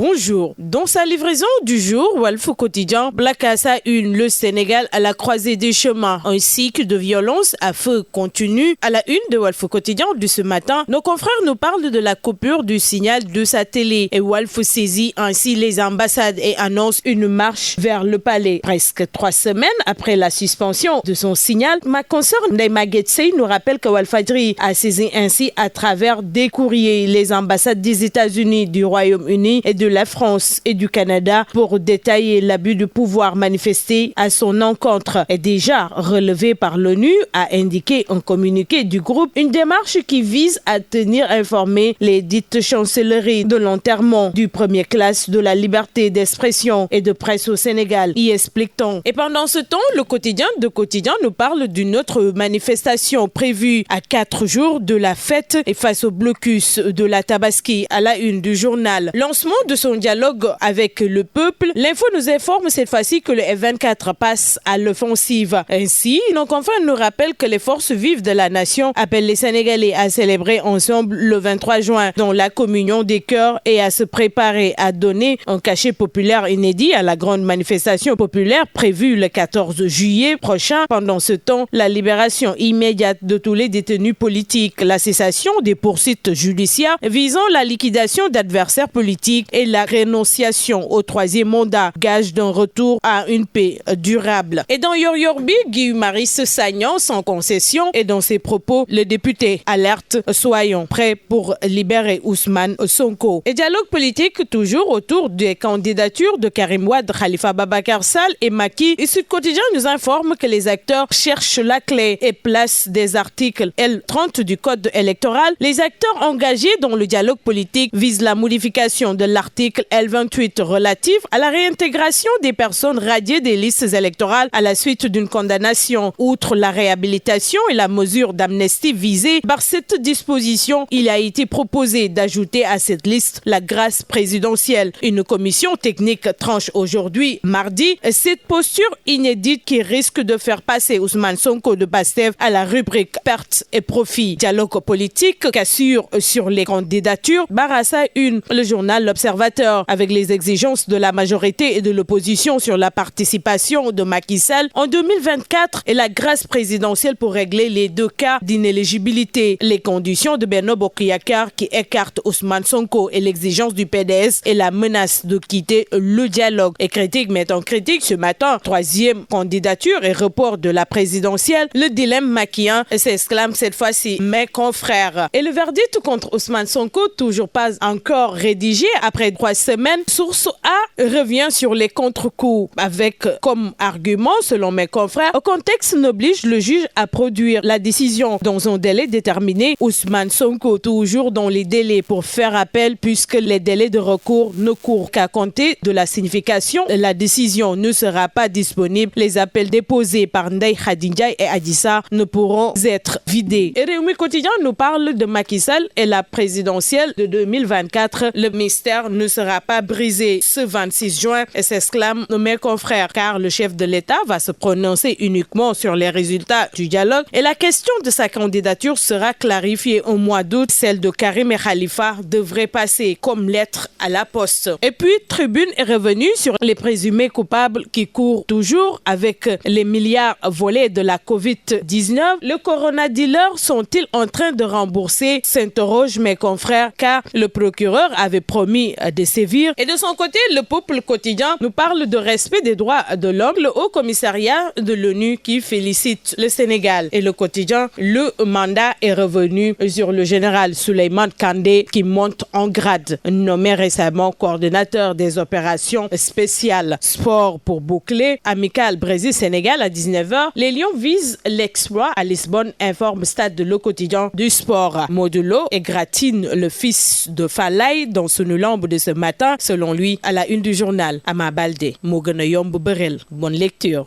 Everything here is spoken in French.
Bonjour. Dans sa livraison du jour, Walf Quotidien place à une le Sénégal à la croisée des chemins. Un cycle de violence à feu continue. À la une de Walf Quotidien de ce matin, nos confrères nous parlent de la coupure du signal de sa télé. Et Walf saisit ainsi les ambassades et annonce une marche vers le palais. Presque 3 semaines après la suspension de son signal, ma consoeur Ndeye Getsey nous rappelle que Walfadjri a saisi ainsi à travers des courriers les ambassades des États-Unis, du Royaume-Uni et de la France et du Canada pour détailler l'abus de pouvoir manifesté à son encontre est déjà relevé par l'ONU, a indiqué un communiqué du groupe, une démarche qui vise à tenir informés les dites chancelleries de l'enterrement du premier classe de la liberté d'expression et de presse au Sénégal, y explique-t-on. Et pendant ce temps, le quotidien de Quotidien nous parle d'une autre manifestation prévue à 4 jours de la fête et face au blocus de la Tabaski à la une du journal. Lancement de son dialogue avec le peuple, l'info nous informe cette fois-ci que le F24 passe à l'offensive. Ainsi, nos confrères nous rappellent que les forces vives de la nation appellent les Sénégalais à célébrer ensemble le 23 juin dans la communion des cœurs et à se préparer à donner un cachet populaire inédit à la grande manifestation populaire prévue le 14 juillet prochain. Pendant ce temps, la libération immédiate de tous les détenus politiques, la cessation des poursuites judiciaires visant la liquidation d'adversaires politiques et la rénonciation au 3e mandat, gage d'un retour à une paix durable. Et dans Yoryorbi, Guy Marius Sagnan sans concession et dans ses propos, le député alerte « Soyons prêts pour libérer Ousmane Sonko ». Et dialogue politique toujours autour des candidatures de Karim Wade, Khalifa Babacar Sall et Macky. Et Sud Quotidien nous informe que les acteurs cherchent la clé et placent des articles L30 du code électoral. Les acteurs engagés dans le dialogue politique visent la modification de l'article L28 relatif à la réintégration des personnes radiées des listes électorales à la suite d'une condamnation. Outre la réhabilitation et la mesure d'amnistie visée par cette disposition, il a été proposé d'ajouter à cette liste la grâce présidentielle. Une commission technique tranche aujourd'hui, mardi, cette posture inédite qui risque de faire passer Ousmane Sonko de Pastef à la rubrique pertes et profits. Dialogue politique qu'assure sur les candidatures, Barassa 1, le journal L'Observateur, avec les exigences de la majorité et de l'opposition sur la participation de Macky Sall en 2024 et la grâce présidentielle pour régler les 2 cas d'inéligibilité. Les conditions de Benno Bokk Yakaar qui écartent Ousmane Sonko et l'exigence du PDS et la menace de quitter le dialogue. Et critique mettant critique ce matin, 3e candidature et report de la présidentielle, le dilemme mackien s'exclame cette fois-ci mes confrères. Et le verdict contre Ousmane Sonko, toujours pas encore rédigé après 3 semaines. Source A revient sur les contre-coups avec comme argument, selon mes confrères, au contexte n'oblige le juge à produire la décision dans un délai déterminé. Ousmane Sonko toujours dans les délais pour faire appel puisque les délais de recours ne courent qu'à compter de la signification. La décision ne sera pas disponible. Les appels déposés par Ndeye Khady Ndiaye et Adji Sarr ne pourront être vidés. Et Rewmi Quotidien nous parle de Macky Sall et la présidentielle de 2024. Le mystère ne sera pas brisé ce 26 juin et s'exclament mes confrères car le chef de l'État va se prononcer uniquement sur les résultats du dialogue et la question de sa candidature sera clarifiée au mois d'août. Celle de Karim et Khalifa devrait passer comme lettre à la poste. Et puis, Tribune est revenue sur les présumés coupables qui courent toujours avec les milliards volés de la Covid-19. Le Corona Dealer sont-ils en train de rembourser? S'interrogent mes confrères car le procureur avait promis de sévir. Et de son côté, le Peuple Quotidien nous parle de respect des droits de l'homme. Le Haut Commissariat de l'ONU qui félicite le Sénégal. Et le quotidien, le mandat est revenu sur le général Souleymane Kandé qui monte en grade. Nommé récemment coordonnateur des opérations spéciales sport pour boucler. Amical Brésil-Sénégal à 19h. Les Lions visent l'exploit à Lisbonne, informe Stade de Le Quotidien du sport. Modulo égratigne le fils de Falaye dans son lambe de ce matin, selon lui, à la une du journal. Ama Baldé, moo gën a yomb bëreel. Bonne lecture.